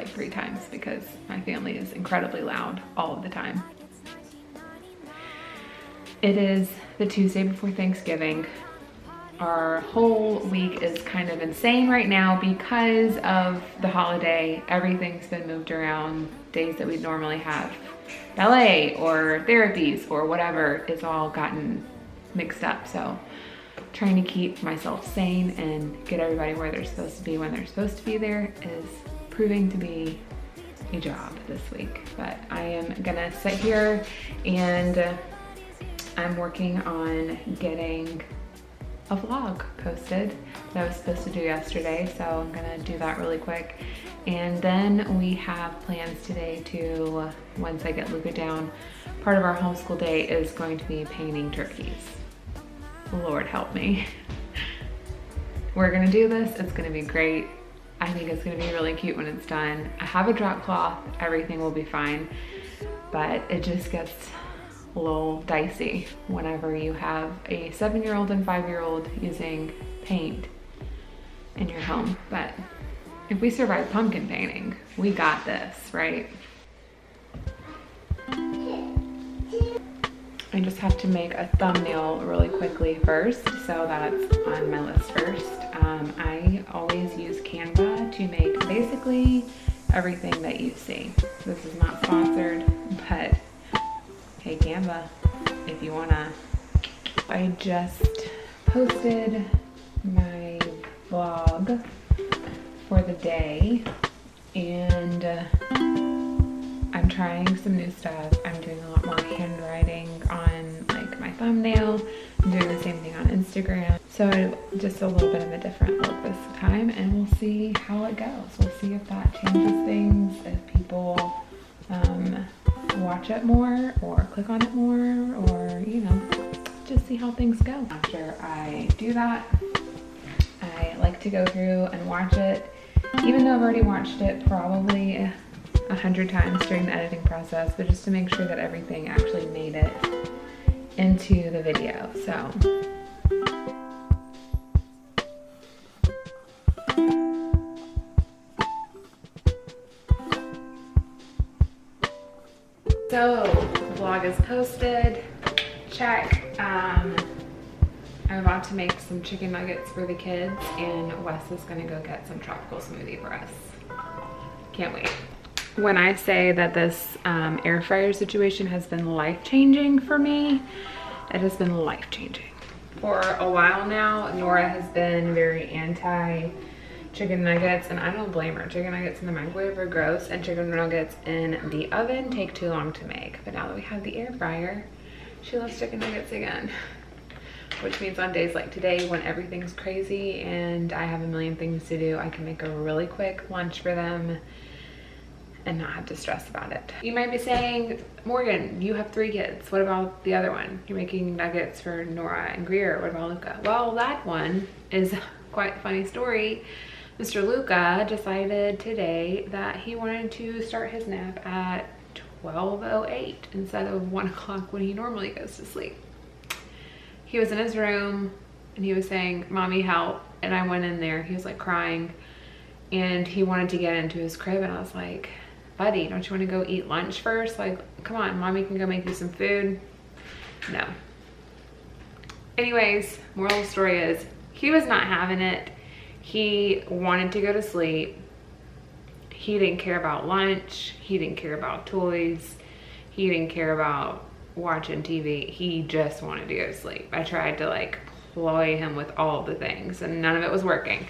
like 3 times because my family is incredibly loud all of the time. It is the Tuesday before Thanksgiving. Our whole week is kind of insane right now because of the holiday. Everything's been moved around. Days that we'd normally have ballet or therapies or whatever is all gotten mixed up. So trying to keep myself sane and get everybody where they're supposed to be when they're supposed to be there is proving to be a job this week. But I am gonna sit here and I'm working on getting a vlog posted that I was supposed to do yesterday, so I'm gonna do that really quick. And then we have plans today to, once I get Luca down, part of our homeschool day is going to be painting turkeys. Lord help me. We're gonna do this, it's gonna be great. I think it's gonna be really cute when it's done. I have a drop cloth, everything will be fine, but it just gets a little dicey whenever you have a 7-year-old and 5-year-old using paint in your home. But if we survive pumpkin painting, we got this, right? I just have to make a thumbnail really quickly first, so that's on my list first. I always use Canva to make basically everything that you see. This is not sponsored, but hey Canva, if you wanna. I just posted my vlog for the day and I'm trying some new stuff. I'm doing a lot more handwriting on like my thumbnail. I'm doing the same thing on Instagram. So just a little bit of a different look this time, and we'll see how it goes. We'll see if that changes things, if people watch it more or click on it more, or you know, just see how things go. After I do that, I like to go through and watch it, even though I've already watched it probably 100 times during the editing process, but just to make sure that everything actually made it into the video. So the vlog is posted, check. I'm about to make some chicken nuggets for the kids, and Wes is gonna go get some tropical smoothie for us. Can't wait. When I say that this air fryer situation has been life-changing for me, it has been life-changing. For a while now, Nora has been very anti chicken nuggets, and I don't blame her. Chicken nuggets in the microwave are gross, and chicken nuggets in the oven take too long to make. But now that we have the air fryer, she loves chicken nuggets again. Which means on days like today when everything's crazy and I have a million things to do, I can make a really quick lunch for them and not have to stress about it. You might be saying, Morgan, you have 3 kids. What about the other one? You're making nuggets for Nora and Greer. What about Luca? Well, that one is quite a funny story. Mr. Luca decided today that he wanted to start his nap at 12:08 instead of 1 o'clock when he normally goes to sleep. He was in his room and he was saying, Mommy, help. And I went in there. He was like crying and he wanted to get into his crib, and I was like, buddy, don't you want to go eat lunch first? Like, come on, Mommy can go make you some food. No. Anyways, moral of the story is he was not having it. He wanted to go to sleep. He didn't care about lunch. He didn't care about toys. He didn't care about watching TV. He just wanted to go to sleep. I tried to like ploy him with all of the things and none of it was working.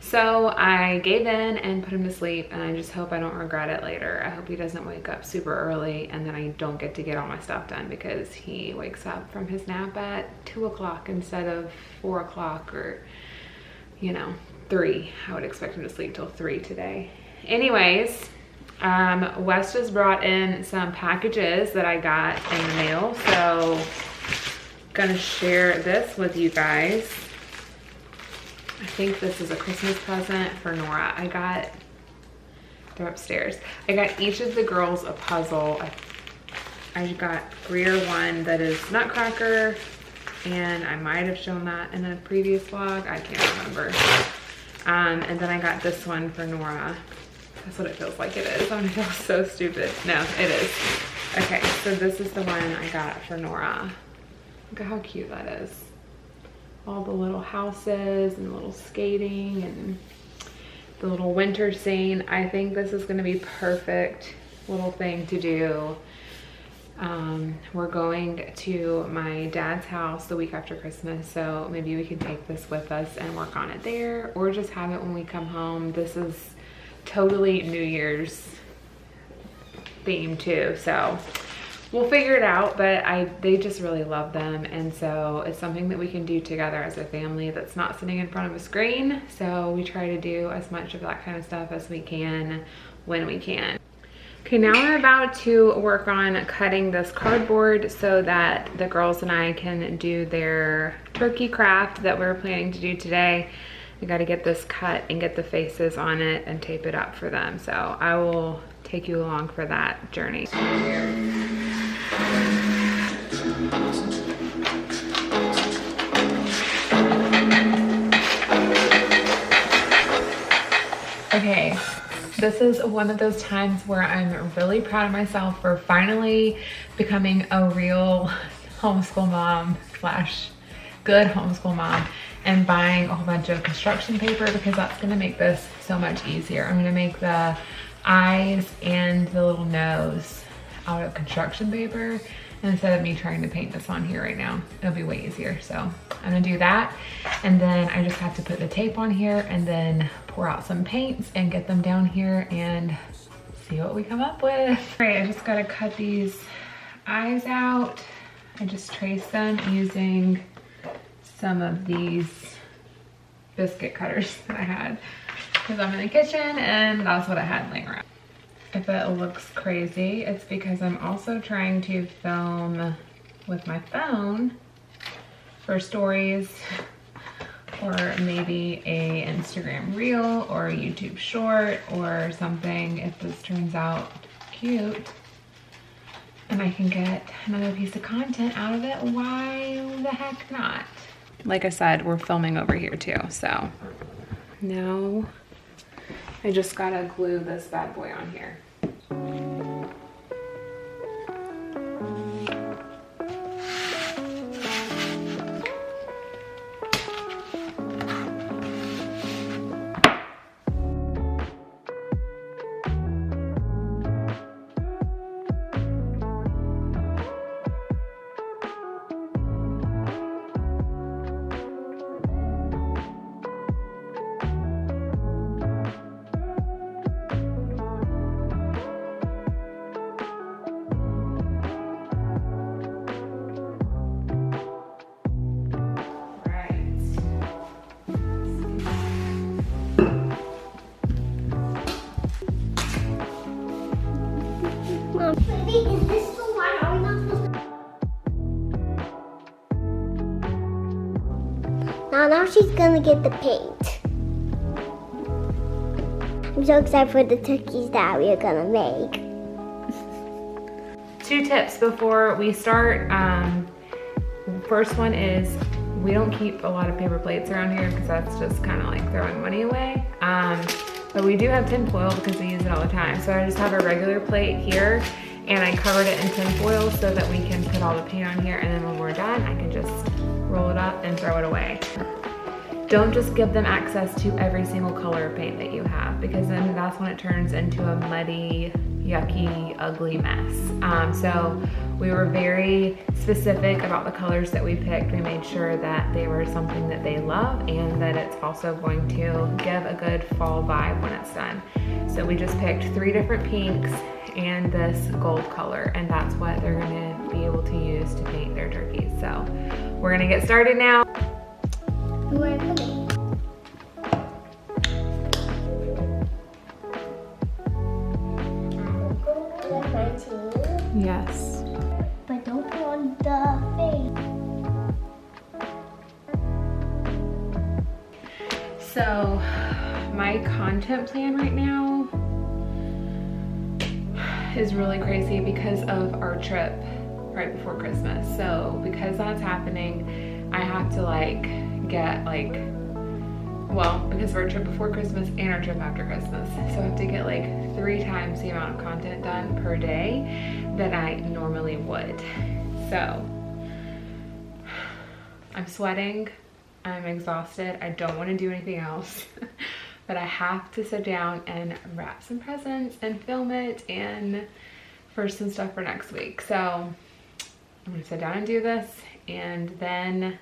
So I gave in and put him to sleep, and I just hope I don't regret it later. I hope he doesn't wake up super early and then I don't get to get all my stuff done because he wakes up from his nap at 2 o'clock instead of 4 o'clock or, you know, 3. I would expect him to sleep till 3 today. Anyways, Wes just brought in some packages that I got in the mail, so gonna share this with you guys. I think this is a Christmas present for Nora. They're upstairs. I got each of the girls a puzzle. I got Greer one that is Nutcracker, and I might have shown that in a previous vlog. I can't remember. And then I got this one for Nora. That's what it feels like it is. I'm gonna feel so stupid. No, it is. Okay, so this is the one I got for Nora. Look at how cute that is. All the little houses and little skating and the little winter scene. I think this is gonna be perfect little thing to do. We're going to my dad's house the week after Christmas, so maybe we can take this with us and work on it there, or just have it when we come home. This is totally New Year's theme too, so we'll figure it out. But they just really love them, and so it's something that we can do together as a family that's not sitting in front of a screen. So we try to do as much of that kind of stuff as we can when we can. Okay, now we're about to work on cutting this cardboard so that the girls and I can do their turkey craft that we're planning to do today. We got to get this cut and get the faces on it and tape it up for them. So I will take you along for that journey. Okay. This is one of those times where I'm really proud of myself for finally becoming a real homeschool mom / good homeschool mom, and buying a whole bunch of construction paper, because that's gonna make this so much easier. I'm gonna make the eyes and the little nose out of construction paper instead of me trying to paint this on here right now. It'll be way easier. So I'm gonna do that, and then I just have to put the tape on here and then pour out some paints and get them down here and see what we come up with. All right, I just gotta cut these eyes out. I just trace them using some of these biscuit cutters that I had, because I'm in the kitchen and that's what I had laying around. If it looks crazy, it's because I'm also trying to film with my phone for stories, or maybe a Instagram reel or a YouTube short or something, if this turns out cute and I can get another piece of content out of it. Why the heck not? Like I said, we're filming over here too, so now I just gotta glue this bad boy on here. Is this the one? Are we not supposed to? Now she's gonna get the paint. I'm so excited for the turkeys that we are gonna make. 2 tips before we start. First one is, we don't keep a lot of paper plates around here because that's just kind of like throwing money away. But we do have tin foil because we use it all the time. So I just have a regular plate here, and I covered it in tin foil so that we can put all the paint on here, and then when we're done, I can just roll it up and throw it away. Don't just give them access to every single color of paint that you have, because then that's when it turns into a muddy, yucky, ugly mess. So we were very specific about the colors that we picked. We made sure that they were something that they love and that it's also going to give a good fall vibe when it's done. So we just picked 3 different pinks and this gold color, and that's what they're gonna be able to use to paint their turkeys. So we're gonna get started now. Yes. But don't put on the face. So my content plan right now is really crazy because of our trip right before Christmas. So because that's happening, I have to like get like well, because of our trip before Christmas and our trip after Christmas. So I have to get like 3 times the amount of content done per day that I normally would. So I'm sweating, I'm exhausted, I don't want to do anything else. But I have to sit down and wrap some presents and film it and for some stuff for next week. So I'm gonna sit down and do this, and then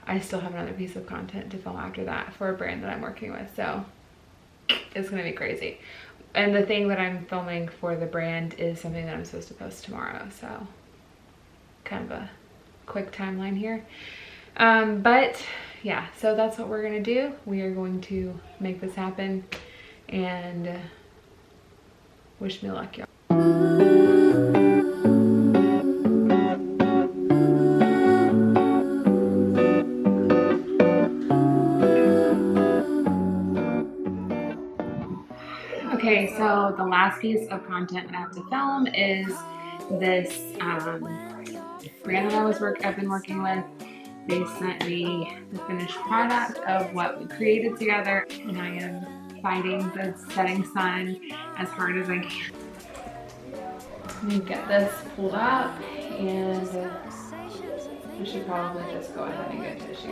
I still have another piece of content to film after that for a brand that I'm working with. So it's gonna be crazy. And the thing that I'm filming for the brand is something that I'm supposed to post tomorrow. So kind of a quick timeline here. But yeah, so that's what we're gonna do. We are going to make this happen, and wish me luck, y'all. Okay, so the last piece of content that I have to film is this brand that I've been working with. They sent me the finished product of what we created together, and I am fighting the setting sun as hard as I can. Let me get this pulled up, and I should probably just go ahead and get tissue.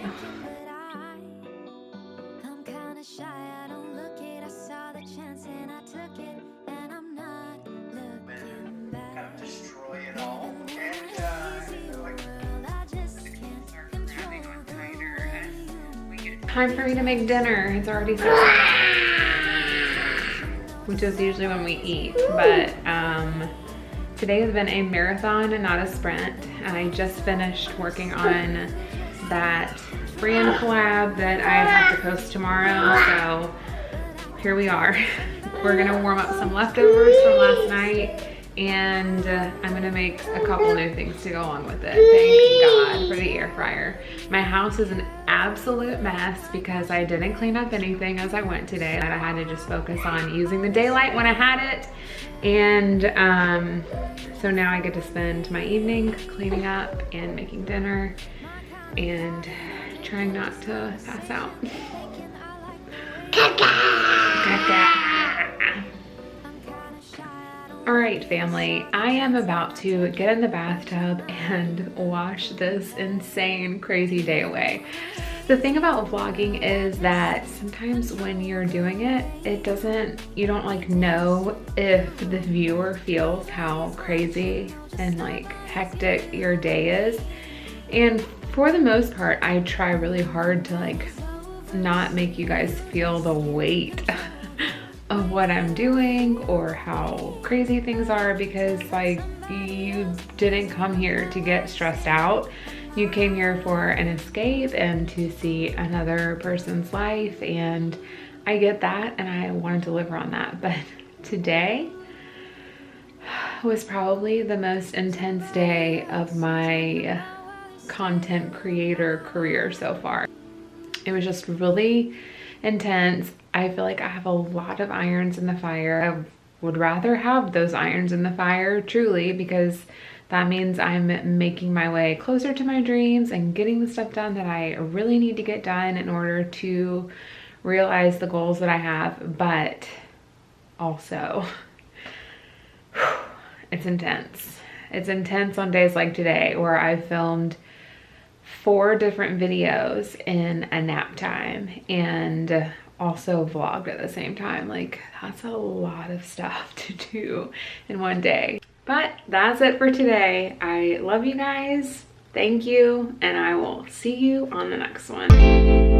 Kind of destroy it all. Time for me to make dinner. It's already 6 which is usually when we eat, but today has been a marathon and not a sprint. I just finished working on that brand collab that I have to post tomorrow, so here we are. We're gonna warm up some leftovers from last night, and I'm gonna make a couple new things to go on with it. Thank God for the air fryer. My house is an absolute mess because I didn't clean up anything as I went today. I had to just focus on using the daylight when I had it. And so now I get to spend my evening cleaning up and making dinner and trying not to pass out. All right, family, I am about to get in the bathtub and wash this insane, crazy day away. The thing about vlogging is that sometimes when you're doing it, you don't like know if the viewer feels how crazy and like hectic your day is. And for the most part, I try really hard to like not make you guys feel the weight of what I'm doing or how crazy things are, because like you didn't come here to get stressed out. You came here for an escape and to see another person's life, and I get that and I want to deliver on that. But today was probably the most intense day of my content creator career so far. It was just really intense. I feel like I have a lot of irons in the fire. I would rather have those irons in the fire, truly, because that means I'm making my way closer to my dreams and getting the stuff done that I really need to get done in order to realize the goals that I have. But also, it's intense. It's intense on days like today where I filmed 4 different videos in a nap time and also vlogged at the same time. Like, that's a lot of stuff to do in one day. But that's it for today. I love you guys. Thank you, and I will see you on the next one.